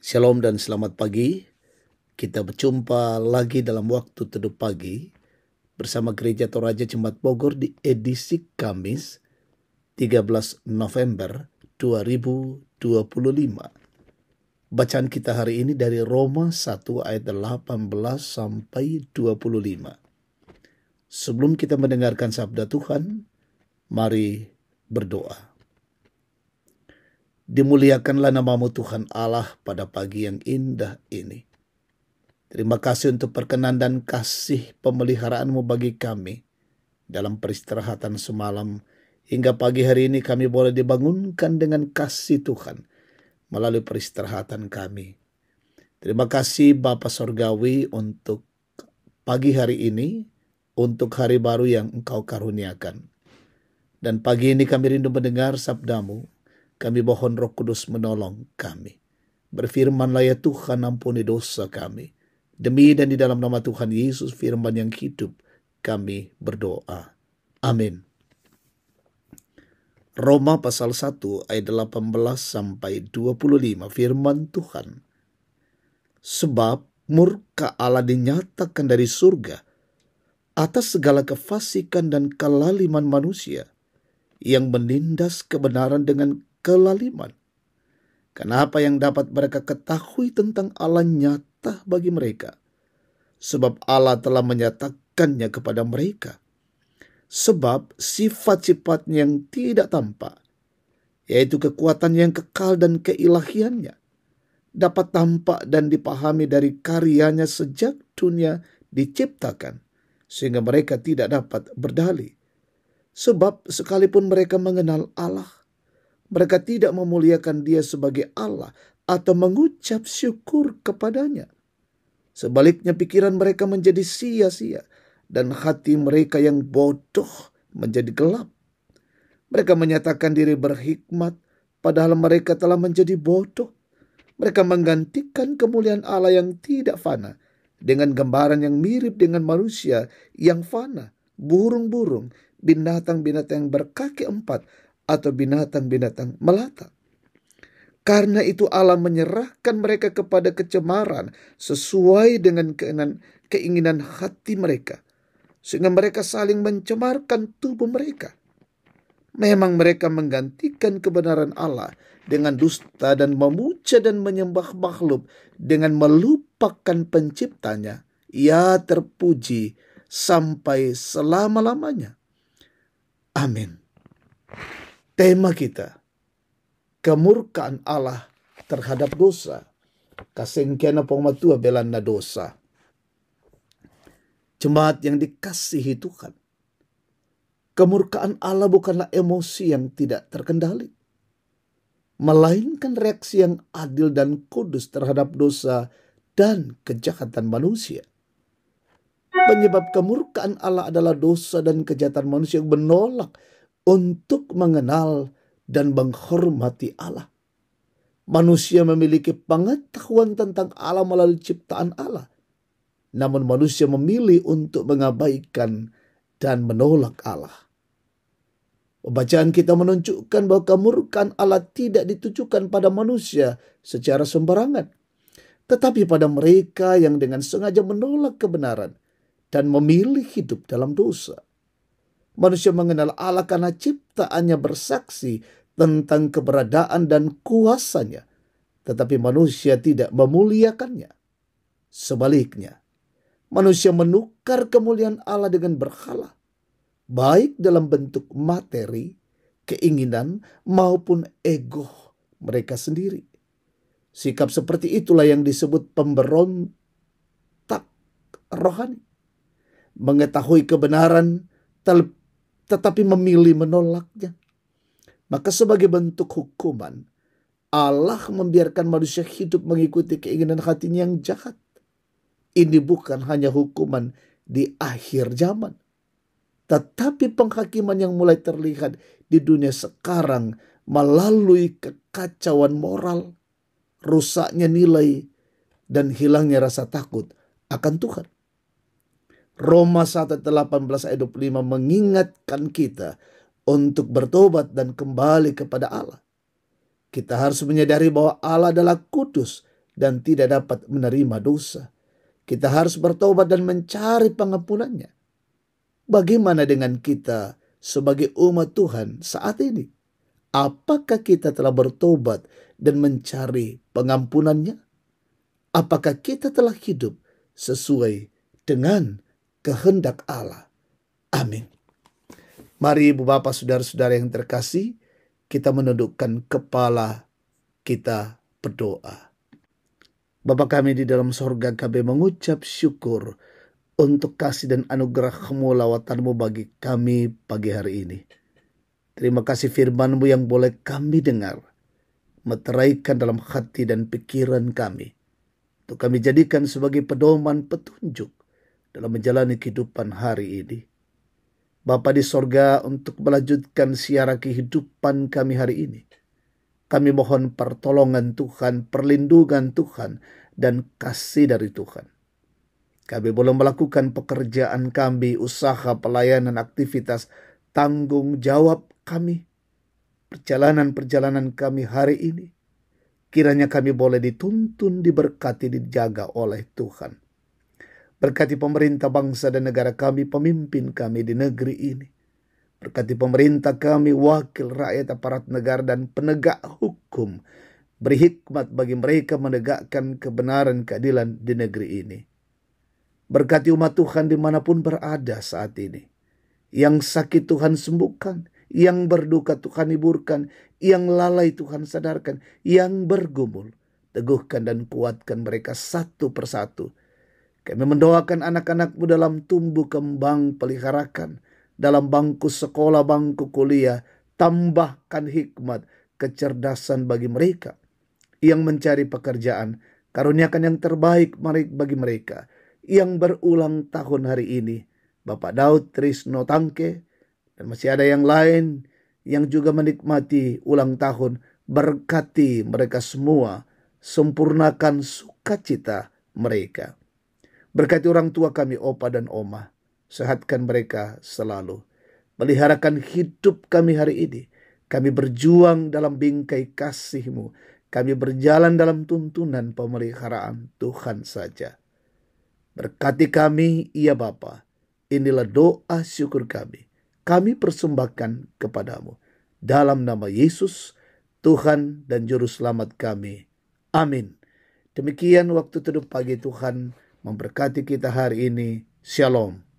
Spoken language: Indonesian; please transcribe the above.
Shalom dan selamat pagi. Kita berjumpa lagi dalam waktu teduh pagi bersama Gereja Toraja Jemaat Bogor di edisi Kamis 13 November 2025. Bacaan kita hari ini dari Roma 1 ayat 18 sampai 25. Sebelum kita mendengarkan sabda Tuhan, mari berdoa. Dimuliakanlah namamu Tuhan Allah pada pagi yang indah ini. Terima kasih untuk perkenan dan kasih pemeliharaanmu bagi kami dalam peristirahatan semalam. Hingga pagi hari ini kami boleh dibangunkan dengan kasih Tuhan melalui peristirahatan kami. Terima kasih Bapa Sorgawi untuk pagi hari ini, untuk hari baru yang Engkau karuniakan. Dan pagi ini kami rindu mendengar sabdamu. Kami mohon Roh Kudus menolong kami. Berfirmanlah ya Tuhan, ampuni dosa kami. Demi dan di dalam nama Tuhan Yesus firman yang hidup, kami berdoa. Amin. Roma pasal 1 ayat 18 sampai 25 firman Tuhan. Sebab murka Allah dinyatakan dari surga atas segala kefasikan dan kelaliman manusia yang menindas kebenaran dengan kelaliman. Kenapa yang dapat mereka ketahui tentang Allah nyata bagi mereka? Sebab Allah telah menyatakannya kepada mereka. Sebab sifat-sifatnya yang tidak tampak, yaitu kekuatan yang kekal dan keilahiannya, dapat tampak dan dipahami dari karyanya sejak dunia diciptakan, sehingga mereka tidak dapat berdalih. Sebab sekalipun mereka mengenal Allah, mereka tidak memuliakan Dia sebagai Allah atau mengucap syukur kepadanya. Sebaliknya pikiran mereka menjadi sia-sia dan hati mereka yang bodoh menjadi gelap. Mereka menyatakan diri berhikmat padahal mereka telah menjadi bodoh. Mereka menggantikan kemuliaan Allah yang tidak fana dengan gambaran yang mirip dengan manusia yang fana, burung-burung, binatang-binatang yang berkaki empat, atau binatang-binatang melata. Karena itu Allah menyerahkan mereka kepada kecemaran sesuai dengan keinginan hati mereka, sehingga mereka saling mencemarkan tubuh mereka. Memang mereka menggantikan kebenaran Allah dengan dusta dan memuja dan menyembah makhluk dengan melupakan penciptanya. Ia terpuji sampai selama-lamanya. Amin. Tema kita, kemurkaan Allah terhadap dosa. Kasengkiana pengmatua belanda dosa. Jemaat yang dikasihi Tuhan, kemurkaan Allah bukanlah emosi yang tidak terkendali, melainkan reaksi yang adil dan kudus terhadap dosa dan kejahatan manusia. Penyebab kemurkaan Allah adalah dosa dan kejahatan manusia yang menolak untuk mengenal dan menghormati Allah. Manusia memiliki pengetahuan tentang Allah melalui ciptaan Allah. Namun manusia memilih untuk mengabaikan dan menolak Allah. Pembacaan kita menunjukkan bahwa kemurkaan Allah tidak ditujukan pada manusia secara sembarangan, tetapi pada mereka yang dengan sengaja menolak kebenaran dan memilih hidup dalam dosa. Manusia mengenal Allah karena ciptaannya bersaksi tentang keberadaan dan kuasanya, tetapi manusia tidak memuliakannya. Sebaliknya, manusia menukar kemuliaan Allah dengan berhala, baik dalam bentuk materi, keinginan, maupun ego mereka sendiri. Sikap seperti itulah yang disebut pemberontak rohani. Mengetahui kebenaran tetapi memilih menolaknya. Maka sebagai bentuk hukuman, Allah membiarkan manusia hidup mengikuti keinginan hatinya yang jahat. Ini bukan hanya hukuman di akhir zaman, tetapi penghakiman yang mulai terlihat di dunia sekarang melalui kekacauan moral, rusaknya nilai, dan hilangnya rasa takut akan Tuhan. Roma 1:18 ayat 25 mengingatkan kita untuk bertobat dan kembali kepada Allah. Kita harus menyadari bahwa Allah adalah kudus dan tidak dapat menerima dosa. Kita harus bertobat dan mencari pengampunannya. Bagaimana dengan kita sebagai umat Tuhan saat ini? Apakah kita telah bertobat dan mencari pengampunannya? Apakah kita telah hidup sesuai dengan kehendak Allah? Amin. Mari Ibu Bapak Saudara-saudara yang terkasih, kita menundukkan kepala, kita berdoa. Bapa kami di dalam sorga, kami mengucap syukur untuk kasih dan anugerah-Mu, lawatan-Mu bagi kami pagi hari ini. Terima kasih firman-Mu yang boleh kami dengar, meteraikan dalam hati dan pikiran kami, untuk kami jadikan sebagai pedoman petunjuk dalam menjalani kehidupan hari ini. Bapa di sorga, untuk melanjutkan siara kehidupan kami hari ini, kami mohon pertolongan Tuhan, perlindungan Tuhan, dan kasih dari Tuhan. Kami boleh melakukan pekerjaan kami, usaha, pelayanan, aktivitas, tanggung jawab kami, perjalanan-perjalanan kami hari ini. Kiranya kami boleh dituntun, diberkati, dijaga oleh Tuhan. Berkati pemerintah bangsa dan negara kami, pemimpin kami di negeri ini. Berkati pemerintah kami, wakil rakyat, aparat negara, dan penegak hukum. Beri hikmat bagi mereka menegakkan kebenaran keadilan di negeri ini. Berkati umat Tuhan dimanapun berada saat ini. Yang sakit Tuhan sembuhkan, yang berduka Tuhan hiburkan, yang lalai Tuhan sadarkan, yang bergumul teguhkan dan kuatkan mereka satu persatu. Kami mendoakan anak-anak-Mu dalam tumbuh kembang, peliharakan dalam bangku sekolah, bangku kuliah, tambahkan hikmat, kecerdasan bagi mereka yang mencari pekerjaan. Karuniakan yang terbaik bagi mereka yang berulang tahun hari ini. Bapak Daud Trisno Tangke, dan masih ada yang lain yang juga menikmati ulang tahun. Berkati mereka semua, sempurnakan sukacita mereka. Berkati orang tua kami, opa dan oma, sehatkan mereka selalu. Peliharakan hidup kami hari ini. Kami berjuang dalam bingkai kasih-Mu. Kami berjalan dalam tuntunan pemeliharaan Tuhan saja. Berkati kami, ya Bapa. Inilah doa syukur kami. Kami persembahkan kepadamu. Dalam nama Yesus, Tuhan dan Juru Selamat kami. Amin. Demikian waktu teduh pagi, Tuhan memberkati kita hari ini. Shalom.